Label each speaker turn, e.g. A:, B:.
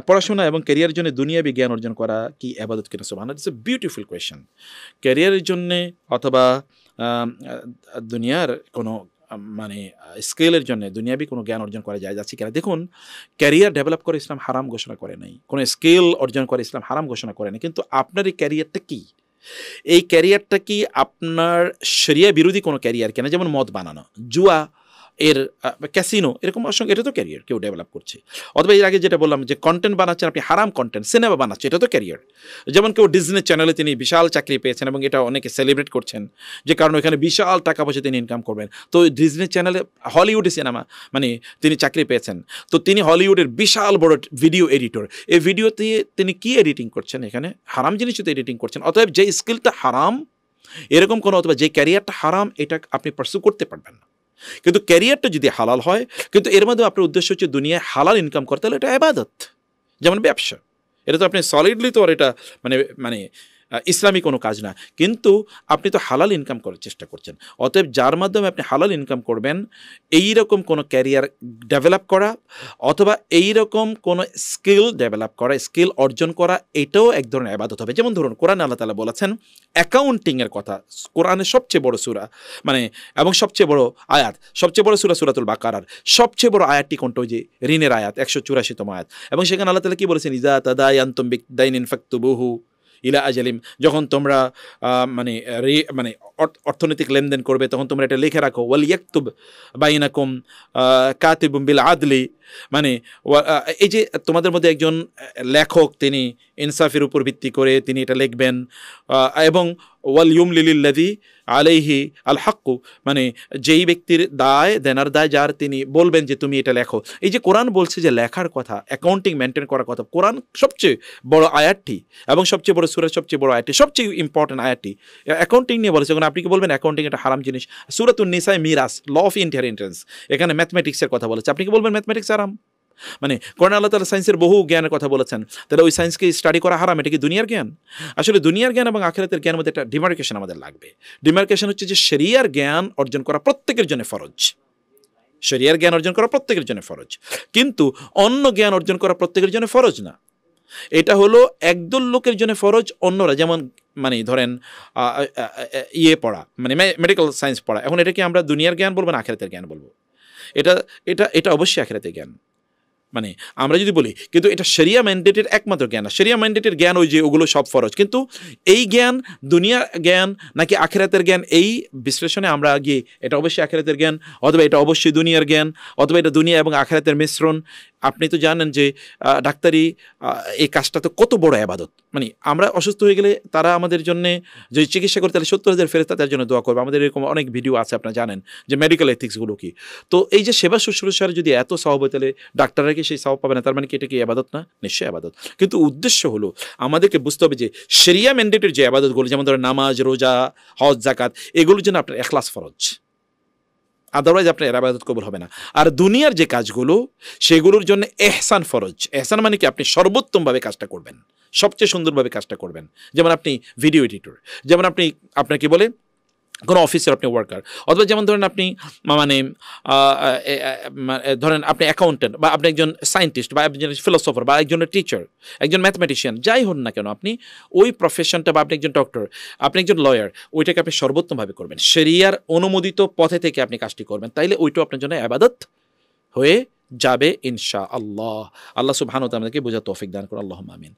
A: পড়াশোনা এবং ক্যারিয়ারের জন্য দুনিয়াবি জ্ঞান অর্জন করা কি ইবাদত কিনা? সুবহানাল্লাহ, ইটস এ বিউটিফুল কোয়েশ্চেন। ক্যারিয়ারের জন্যে অথবা দুনিয়ার কোনো মানে স্কিলের জন্য দুনিয়াবি কোনো জ্ঞান অর্জন করা যায় যাচ্ছে কিনা? দেখুন, ক্যারিয়ার ডেভেলপ করে ইসলাম হারাম ঘোষণা করে নাই, কোনো স্কিল অর্জন করে ইসলাম হারাম ঘোষণা করে নাই, কিন্তু আপনার এই ক্যারিয়ারটা কি? এই ক্যারিয়ারটা কি আপনার শরিয়া বিরোধী কোনো ক্যারিয়ার কিনা? যেমন মদ বানানো, জুয়া, এর ক্যাসিনো, এরকম অসংখ্য, এটা তো ক্যারিয়ার কেউ ডেভেলপ করছে। অথবা এর আগে যেটা বললাম যে কন্টেন্ট বানাচ্ছেন আপনি, হারাম কন্টেন্ট, সিনেমা বানাচ্ছে, এটা তো ক্যারিয়ার। যেমন কেউ ডিজনি চ্যানেলে তিনি বিশাল চাকরি পেয়েছেন এবং এটা অনেকে সেলিব্রেট করছেন, যে কারণে ওখানে বিশাল টাকা পয়সা তিনি ইনকাম করবেন। তো ডিজনি চ্যানেলে হলিউডে সিনেমা মানে তিনি চাকরি পেয়েছেন, তো তিনি হলিউডের বিশাল বড় ভিডিও এডিটর। এই ভিডিওতে তিনি কি এডিটিং করছেন? এখানে হারাম জিনিসও তো এডিটিং করছেন। অতএব যে স্কিলটা হারাম এরকম কোনো, অথবা যে ক্যারিয়ারটা হারাম, এটা আপনি পার্সু করতে পারবেন না। কিন্তু ক্যারিয়ারটা যদি হালাল হয়, কিন্তু এর মধ্যে আপনার উদ্দেশ্য হচ্ছে দুনিয়ায় হালাল ইনকাম করতে, হলে এটা ইবাদত। যেমন ব্যবসা, এটা তো আপনি সলিডলি তো আর এটা মানে মানে ইসলামী কোনো কাজ না, কিন্তু আপনি তো হালাল ইনকাম করার চেষ্টা করছেন। অতএব যার মাধ্যমে আপনি হালাল ইনকাম করবেন, এই রকম কোনো ক্যারিয়ার ডেভেলপ করা অথবা এই রকম কোনো স্কিল ডেভেলপ করা, স্কিল অর্জন করা, এটাও এক ধরনের ইবাদত হবে। যেমন ধরুন, কোরআনে আল্লাহ তাআলা বলেছেন অ্যাকাউন্টিংয়ের কথা, কোরআনের সবচেয়ে বড় সূরা মানে এবং সবচেয়ে বড় আয়াত, সবচেয়ে বড় সূরা সূরাতুল বাকারার সবচেয়ে বড় আয়াতটি কোনটা? ওই যে ঋণের আয়াত, 184তম আয়াত। এবং সেখানে আল্লাহ তাআলা কি বলেছেন? ইজা তাদায়ানতুম বিদাইনিন ফাকতুবুহু ইলা আজালিম, যখন তোমরা মানে মানে অর্থনৈতিক লেনদেন করবে, তখন তোমরা এটা লিখে রাখো। ওয়াল ইয়াকতুব বাইনাকুম কাতিবুম বিল আদলি, মানে এই যে তোমাদের মধ্যে একজন লেখক, তিনি ইনসাফের উপর ভিত্তি করে তিনি এটা লিখবেন। এবং ওয়াল ইউমলিলিল্লাযী আলাইহি আল হাক্কু, মানে যেই ব্যক্তির দায়, দেনার দায় যার, তিনি বলবেন যে তুমি এটা লেখো। এই যে কোরআন বলছে যে লেখার কথা, অ্যাকাউন্টিং মেনটেন করার কথা, কোরআন সবচেয়ে বড় আয়াতটি এবং সবচেয়ে বড় সূরার সবচেয়ে বড় আয়াতটি, সবচেয়ে ইম্পর্টেন্ট আয়াতটি অ্যাকাউন্টিং নিয়ে বলেছে। এখন আপনি কি বলবেন অ্যাকাউন্টিং এটা হারাম জিনিস? সূরাতুন নিসায় মিরাস, ল অফ ইনহেরিটেন্স, এখানে ম্যাথমেটিক্সের কথা বলেছে, আপনি কি বলবেন ম্যাথমেটিক্স হারাম? মানে কোরআন আল্লাহ তাআলা সায়েন্সের বহু জ্ঞানের কথা বলেছেন, তাহলে ওই সায়েন্সকে স্টাডি করা হারাম? এটা কি দুনিয়ার জ্ঞান? আসলে দুনিয়ার জ্ঞান এবং আখিরাতের জ্ঞানের মধ্যে একটা ডিমার্কেশন আমাদের লাগবে। ডিমার্কেশন হচ্ছে যে শরিয়ার জ্ঞান অর্জন করা প্রত্যেকের জন্য ফরজ, শরিয়ার জ্ঞান অর্জন করা প্রত্যেকের জন্য ফরজ, কিন্তু অন্য জ্ঞান অর্জন করা প্রত্যেকের জন্য ফরজ না। এটা হলো একদল লোকের জন্য ফরজ, অন্যরা যেমন মানে ধরেন ইয়ে পড়া, মানে মেডিকেল সায়েন্স পড়া, এখন এটা কি আমরা দুনিয়ার জ্ঞান বলবো না আখিরাতের জ্ঞান বলবো? এটা এটা এটা অবশ্যই আখিরাতের জ্ঞান। মানে আমরা যদি বলি, কিন্তু এটা শরিয়া ম্যান্ডেটের একমাত্র জ্ঞান না। শরিয়া ম্যান্ডেটের জ্ঞান ওই যে ওগুলো সব ফরজ, কিন্তু এই জ্ঞান দুনিয়ার জ্ঞান নাকি আখিরাতের জ্ঞান, এই বিশ্লেষণে আমরা গিয়ে এটা অবশ্যই আখিরাতের জ্ঞান, অথবা এটা অবশ্যই দুনিয়ার জ্ঞান, অথবা এটা দুনিয়া এবং আখিরাতের মিশ্রণ। আপনি তো জানেন যে ডাক্তারি এই কাজটা তো কত বড় ইবাদত। মানে আমরা অসুস্থ হয়ে গেলে তারা আমাদের জন্য যদি চিকিৎসা করে, তাহলে 70,000 ফেরেশতা তার জন্য দোয়া করবে। আমাদের এরকম অনেক ভিডিও আছে, আপনারা জানেন যে মেডিকেল এথিক্সগুলো কি। তো এই যে সেবা শুশ্রূষার যদি এত সওয়াব হয়, তাহলে ডাক্তাররা কি সেই সওয়াব পাবে না? তার মানে কি এটা কি ইবাদত না? নিশ্চয়ই ইবাদত। কিন্তু উদ্দেশ্য হলো আমাদেরকে বুঝতে হবে যে শরিয়া ম্যান্ডেটের যে ইবাদতগুলো, যেমন ধরেন নামাজ, রোজা, হজ, যাকাত, এগুলোর জন্য আপনার ইখলাস ফরজ, আদারওয়াইজ আপনার ইবাদত কবুল হবে না। আর দুনিয়ার যে কাজগুলো, সেগুলোর জন্য ইহসান ফরজ। ইহসান মানে কি? আপনি সর্বোত্তমভাবে কাজটা করবেন, সবচেয়ে সুন্দরভাবে কাজটা করবেন। যেমন আপনি ভিডিও এডিটর, যেমন আপনি আপনার কি বলে কোনো অফিসের আপনি ওয়ার্কার, অথবা যেমন ধরেন আপনি মানে ধরেন আপনি অ্যাকাউন্টেন্ট, বা আপনি একজন সায়েন্টিস্ট, বা একজন ফিলোসফার, বা একজন টিচার, একজন ম্যাথমেটিশিয়ান, যাই হন না কেন আপনি ওই প্রফেশনটা, বা আপনি একজন ডক্টর, আপনি একজন লয়ার, ওইটাকে আপনি সর্বোত্তমভাবে করবেন, শরিয়ার অনুমোদিত পথে থেকে আপনি কাজটি করবেন, তাইলে ওইটাও আপনার জন্য ইবাদত হয়ে যাবে ইনশাআল্লাহ। আল্লাহ সুবহানাহু ওয়া তাআলা আমাদেরকে বোঝার তৌফিক দান করুন। আল্লাহুম্মা আমিন।